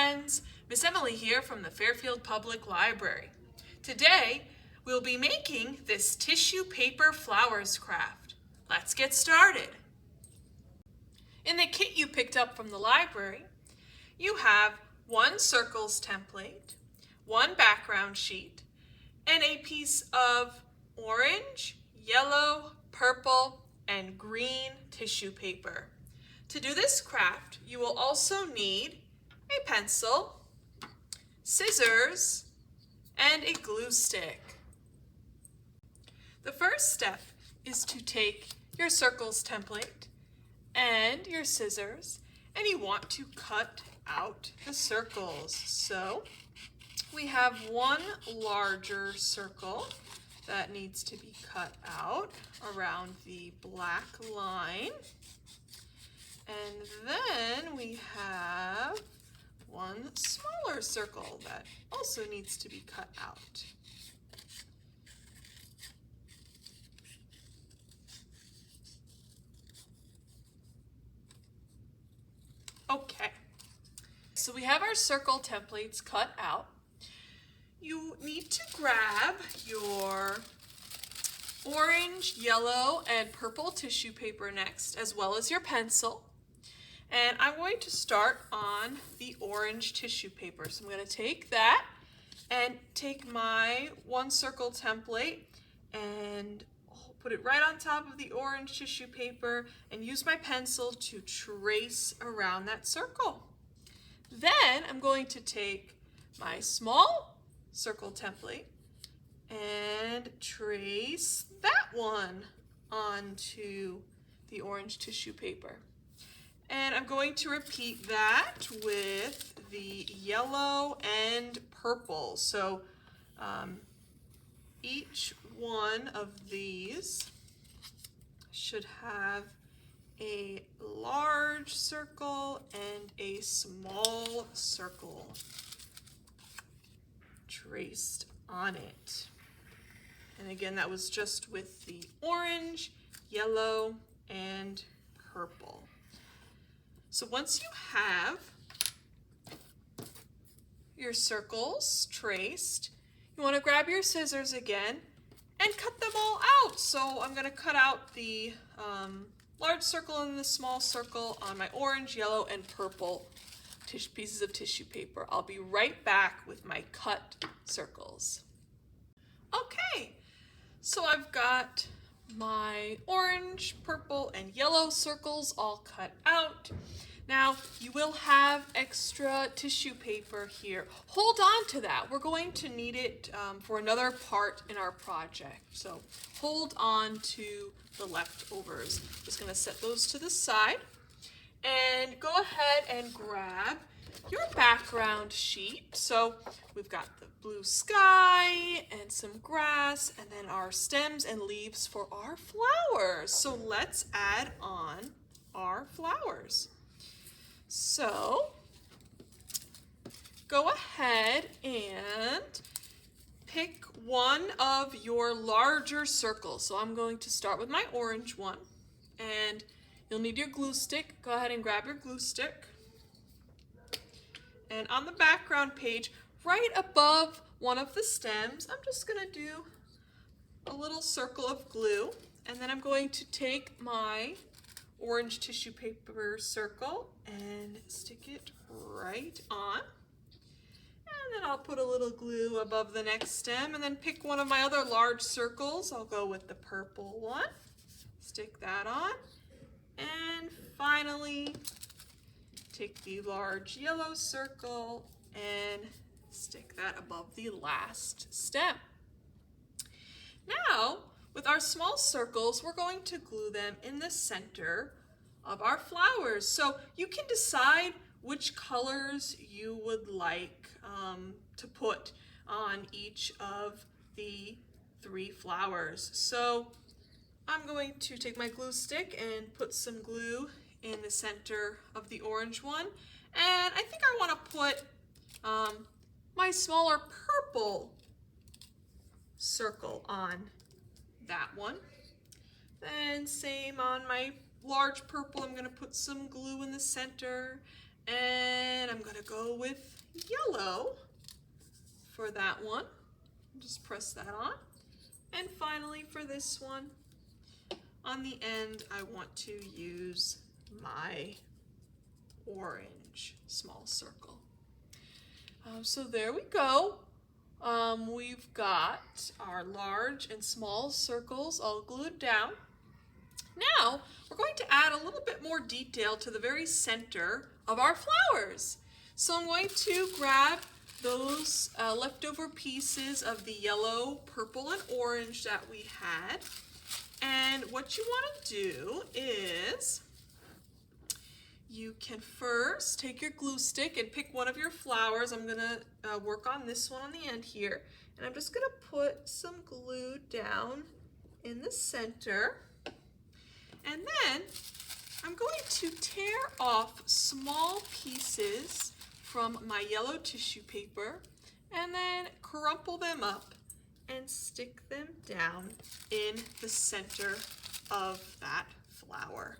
friends, Miss Emily here from the Fairfield Public Library. Today we'll be making this tissue paper flowers craft. Let's get started. In the kit you picked up from the library, you have one circles template, one background sheet, and a piece of orange, yellow, purple, and green tissue paper. To do this craft, you will also need a pencil, scissors, and a glue stick. The first step is to take your circles template and your scissors, and you want to cut out the circles. So we have one larger circle that needs to be cut out around the black line. And then we have one smaller circle that also needs to be cut out. Okay, so we have our circle templates cut out. You need to grab your orange, yellow, and purple tissue paper next, as well as your pencil. And I'm going to start on the orange tissue paper. So I'm going to take that and take my one circle template and put it right on top of the orange tissue paper and use my pencil to trace around that circle. Then I'm going to take my small circle template and trace that one onto the orange tissue paper. And I'm going to repeat that with the yellow and purple. So each one of these should have a large circle and a small circle traced on it. And again, that was just with the orange, yellow, and purple. So once you have your circles traced, you want to grab your scissors again and cut them all out. So I'm going to cut out the large circle and the small circle on my orange, yellow, and purple pieces of tissue paper. I'll be right back with my cut circles. Okay, so I've got my orange, purple, and yellow circles all cut out. Now, you will have extra tissue paper here. Hold on to that. We're going to need it for another part in our project. So hold on to the leftovers. Just going to set those to the side. And go ahead and grab your background sheet. So we've got the blue sky and some grass and then our stems and leaves for our flowers. So let's add on our flowers. So go ahead and pick one of your larger circles. So I'm going to start with my orange one, and you'll need your glue stick. Go ahead and grab your glue stick. And on the background page, right above one of the stems, I'm just going to do a little circle of glue. And then I'm going to take my orange tissue paper circle and stick it right on. And then I'll put a little glue above the next stem and then pick one of my other large circles. I'll go with the purple one. Stick that on. And finally, take the large yellow circle and stick that above the last stem. Now, with our small circles, we're going to glue them in the center of our flowers. So you can decide which colors you would like to put on each of the 3 flowers. So I'm going to take my glue stick and put some glue in the center of the orange one. And I think I want to put my smaller purple circle on that one. Then same on my large purple, I'm going to put some glue in the center And I'm gonna go with yellow for that one. Just press that on. And finally for this one, on the end, I want to use my orange small circle. So there we go. We've got our large and small circles all glued down. Now, we're going to add a little bit more detail to the very center of our flowers. So I'm going to grab those leftover pieces of the yellow, purple, and orange that we had. And what you want to do is you can first take your glue stick and pick one of your flowers. I'm going to work on this one on the end here. And I'm just going to put some glue down in the center. And then I'm going to tear off small pieces from my yellow tissue paper and then crumple them up and stick them down in the center of that flower.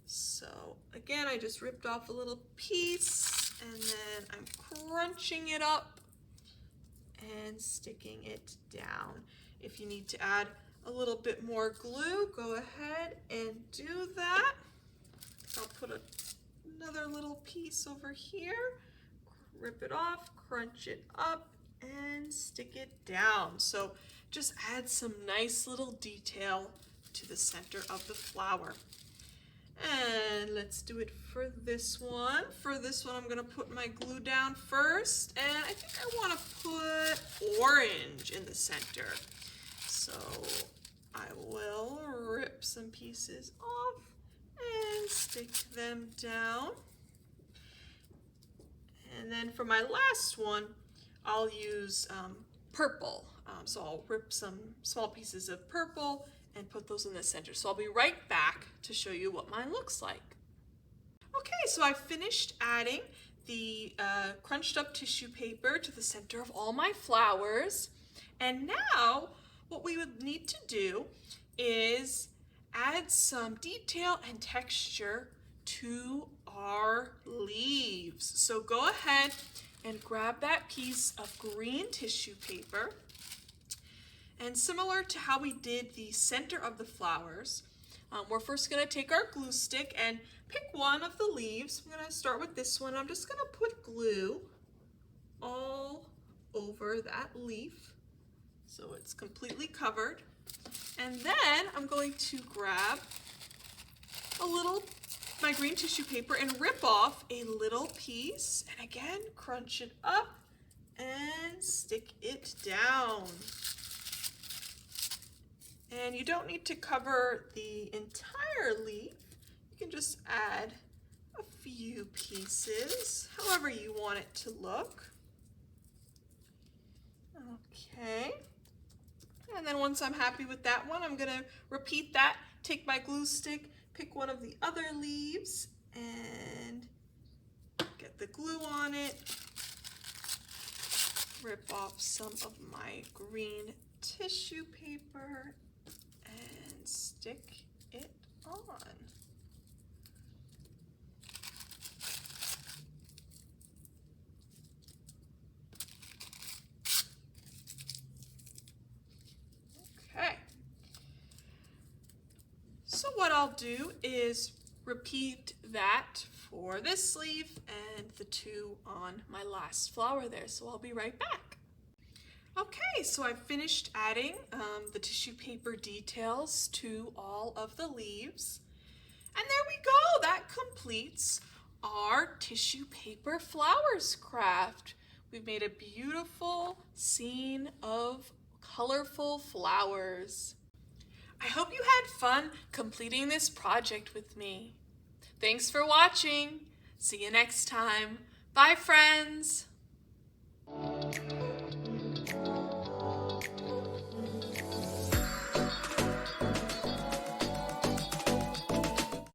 So again, I just ripped off a little piece and then I'm crunching it up and sticking it down. If you need to add a little bit more glue, go ahead and do that. I'll put another little piece over here, rip it off, crunch it up, and stick it down. So just add some nice little detail to the center of the flower. And let's do it for this one. For this one, I'm gonna put my glue down first, and I think I wanna put orange in the center. So I will rip some pieces off and stick them down. And then for my last one, I'll use purple. So I'll rip some small pieces of purple and put those in the center. So I'll be right back to show you what mine looks like. Okay, so I finished adding the crunched up tissue paper to the center of all my flowers. And now what we would need to do is add some detail and texture to our leaves. So go ahead and grab that piece of green tissue paper. And similar to how we did the center of the flowers, we're first going to take our glue stick and pick one of the leaves. I'm going to start with this one. I'm just going to put glue all over that leaf so it's completely covered. And then I'm going to grab my green tissue paper and rip off a little piece, and again crunch it up and stick it down. And you don't need to cover the entire leaf. You can just add a few pieces, however you want it to look. Okay. And then once I'm happy with that one, I'm gonna repeat that, take my glue stick, pick one of the other leaves and get the glue on it, rip off some of my green tissue paper and stick it on. Okay. So what I'll do is repeat that for this leaf and the two on my last flower there. So I'll be right back. Okay, so I've finished adding the tissue paper details to all of the leaves. And there we go, that completes our tissue paper flowers craft. We've made a beautiful scene of colorful flowers. I hope you had fun completing this project with me. Thanks for watching. See you next time. Bye, friends.